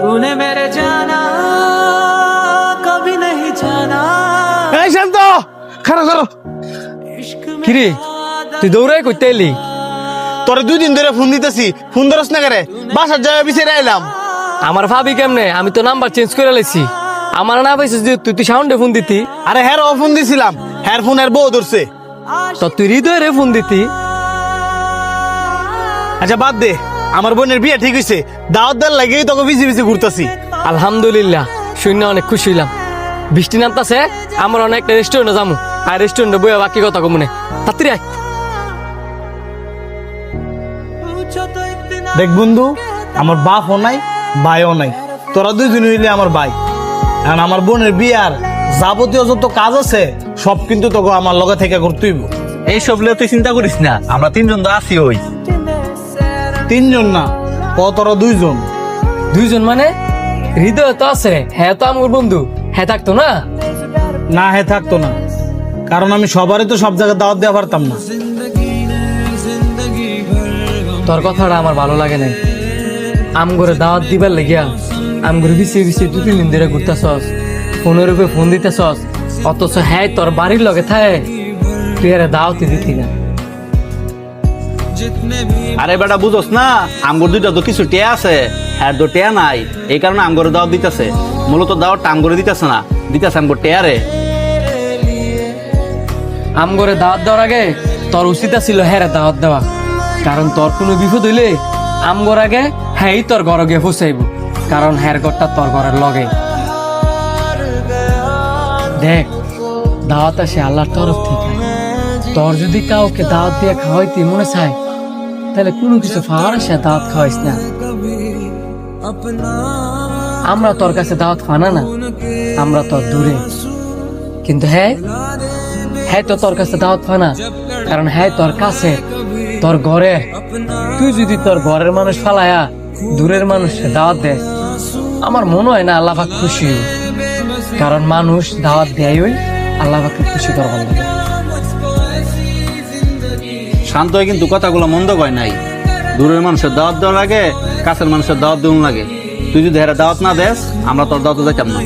तूने मेरे जाना कभी नहीं जाना এই শান্ত খারাপ খারাপ इश्क में কিরে তুই দৌড়াই করতে এলি? তোরে 2 দিন ধরে ফোন দিতেছি, ফোন ধরস না করে। বাসার জায়গা বিচারে আইলাম। আমার ভাবি কেমনে? আমি তো নাম্বার চেঞ্জ করে লাইছি। আমার না পাইছিস যে তুই সাউন্ডে ফোন দিতি। আরে হ্যাঁ ফোন দিছিলাম, হ্যাঁ ফোন এর বউ ধরছে। তো তুই হৃদয়ের ফোন দিতি। আচ্ছা বাদ দে, আমার বোনের বিয়ে ঠিক হইছে, দাওয়াত দেওয়ার লাগেই তোকে বিজি বিজি ঘুরতাছি। আলহামদুলিল্লাহ, শুনে অনেক খুশি হইলাম। বৃষ্টি নামতাছে, আমরা অনেক রেস্টুরেন্টে যাবো। আর রেস্টুরেন্টে বইয়া বাকি কথা কমুনে তাড়াতাড়ি আয়। पूछो तो इतना দেখ বন্ধু, আমার বাপও নাই ভাইও নাই, তোরা 2 জন হইলে আমার ভাই। এখন আমার বোনের বিয়ার যাবতীয় যত কাজ আছে সব কিন্তু তোকে আমার লগে থেকে করতেইব। এইসব লিয়ে তুই চিন্তা করিস না, আমরা 3 জন তো আছি। ওই 3 জন না, তোরা 2 জন। 2 জন মানে? হৃদয় তো আছে, হ্যাঁ তো আমার বন্ধু, হ্যাঁ থাকতো না? না হ্যাঁ থাকতো না, কারণ আমি সবারই তো সব জায়গায় দাওয়াত দেওয়া পারতাম না। তোর কথাটা আমার ভালো লাগে নাই। আমগরে দাওয়াত দিবার লাগিয়া আমগরে বিছিয়ে 2-3 দিন ধরে ঘুরতেছস, ফোনের উপরে ফোন দিতেছস, অথচ হ্যাঁ তোর বাড়ির লগে থাকে, তুই আরে দাওয়াতই দিতি না। আরে বেটা বুঝোস না, আমগর দুইটা তো কিছু টেয়া আছে, হ্যাঁ তো টেয়া নাই, এই কারণে আমগরে দাওয়াত দিতেছে। মূলত দাওয়াতটা আমগরে দিতেছে না, দিতেছে আমগর টেয়া রে। আমগরে দাওয়াত দেওয়ার আগে তোর উচিত ছিল হ্যাঁ দাওয়াত দেওয়া, কারণ তোর কোনো বিপদ হইলে আমগর আগে হ্যাঁ তোর ঘরে গিয়ে ফুসাইব, কারণ হ্যার ঘরটা তোর ঘরের লগে। দেখ, দাওয়াত আসে আল্লাহর তরফ থেকে। তোর যদি কাউকে দাওয়াত দিয়ে খাওয়াইতে মনে চায়, তাহলে কোনো কিছু ফাওয়ার আসে দাওয়াত খাওয়াইস না। আমরা তোর কাছে দাওয়াত ফানা না, আমরা তোর দূরে। কিন্তু হ্যাঁ হ্যাঁ তো তোর কাছে দাওয়াত ফানা, কারণ হ্যাঁ তোর কাছে, তোর ঘরে। তুই যদি তোর ঘরের মানুষ ফালায়া দূরের মানুষকে দাওয়াত দেয়, আমার মনে হয় না আল্লাহ পাক খুশি হই, কারণ মানুষ দাওয়াত দেয় ওই আল্লাহ পাককে খুশি করবার লাগে। শান্ত হয়ে কিন্তু কথাগুলো মন্দ কয় নাই। দূরের মানুষের দাওয়াত দেওয়ার লাগে, কাছের মানুষের দাওয়াত দেওয়ার লাগে। তুই যদি হেরা দাওয়াত না দেস, আমরা তোর দাওয়াত যাইতাম না।